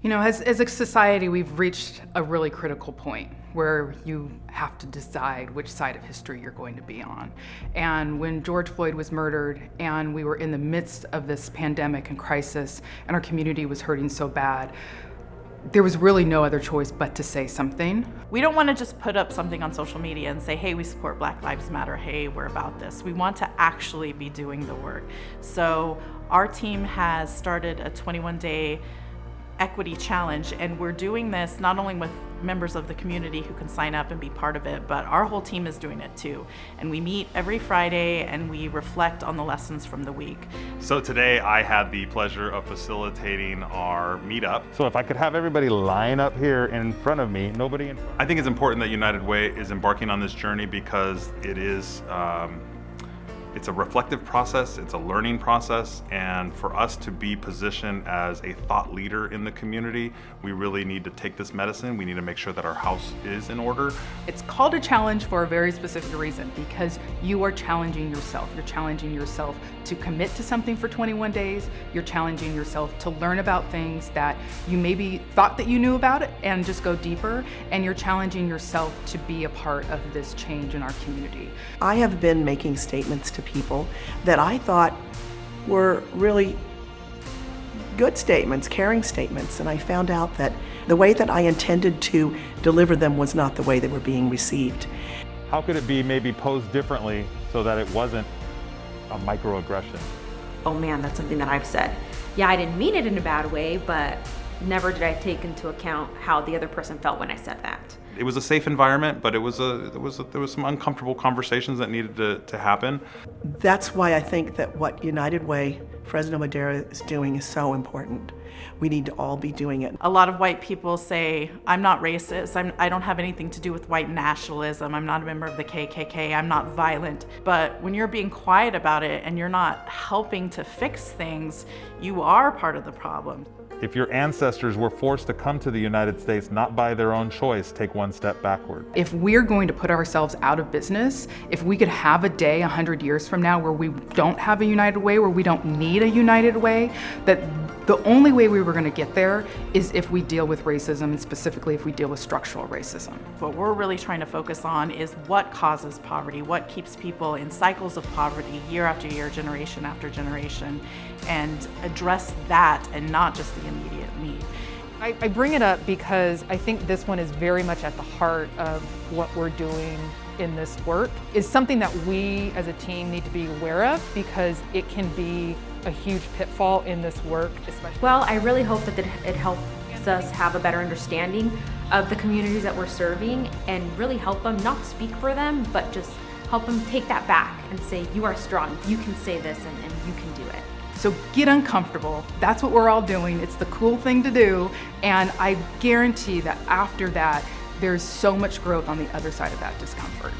You know, as a society, we've reached a really critical point where you have to decide which side of history you're going to be on. And when George Floyd was murdered and we were in the midst of this pandemic and crisis and our community was hurting so bad, there was really no other choice but to say something. We don't want to just put up something on social media and say, hey, we support Black Lives Matter, hey, we're about this. We want to actually be doing the work. So our team has started a 21-day equity challenge, and we're doing this not only with members of the community who can sign up and be part of it, but our whole team is doing it too. And we meet every Friday and we reflect on the lessons from the week. So today I had the pleasure of facilitating our meetup. So if I could have everybody line up here in front of me, nobody in front. I think it's important that United Way is embarking on this journey because it is it's a reflective process, it's a learning process, and for us to be positioned as a thought leader in the community, we really need to take this medicine. We need to make sure that our house is in order. It's called a challenge for a very specific reason, because you are challenging yourself. You're challenging yourself to commit to something for 21 days. You're challenging yourself to learn about things that you maybe thought that you knew about it and just go deeper. And you're challenging yourself to be a part of this change in our community. I have been making statements to people that I thought were really good statements, caring statements, and I found out that the way that I intended to deliver them was not the way they were being received. How could it be maybe posed differently so that it wasn't a microaggression? Oh man, that's something that I've said. Yeah, I didn't mean it in a bad way, but never did I take into account how the other person felt when I said that. It was a safe environment, but there was some uncomfortable conversations that needed to happen. That's why I think that what United Way Fresno Madera is doing is so important. We need to all be doing it. A lot of white people say, I'm not racist, I don't have anything to do with white nationalism, I'm not a member of the KKK, I'm not violent. But when you're being quiet about it and you're not helping to fix things, you are part of the problem. If your ancestors were forced to come to the United States not by their own choice, take one step backward. If we're going to put ourselves out of business, if we could have a day 100 years from now where we don't have a United Way, where we don't need a United Way, that the only way we were going to get there is if we deal with racism, and specifically if we deal with structural racism. What we're really trying to focus on is what causes poverty, what keeps people in cycles of poverty year after year, generation after generation, and address that and not just the immediate need. I bring it up because I think this one is very much at the heart of what we're doing in this work. Is something that we as a team need to be aware of because it can be a huge pitfall in this work, especially. Well, I really hope that it helps us have a better understanding of the communities that we're serving and really help them, not speak for them, but just help them take that back and say, you are strong, you can say this and you can do it. So get uncomfortable. That's what we're all doing. It's the cool thing to do. And I guarantee that after that, there's so much growth on the other side of that discomfort.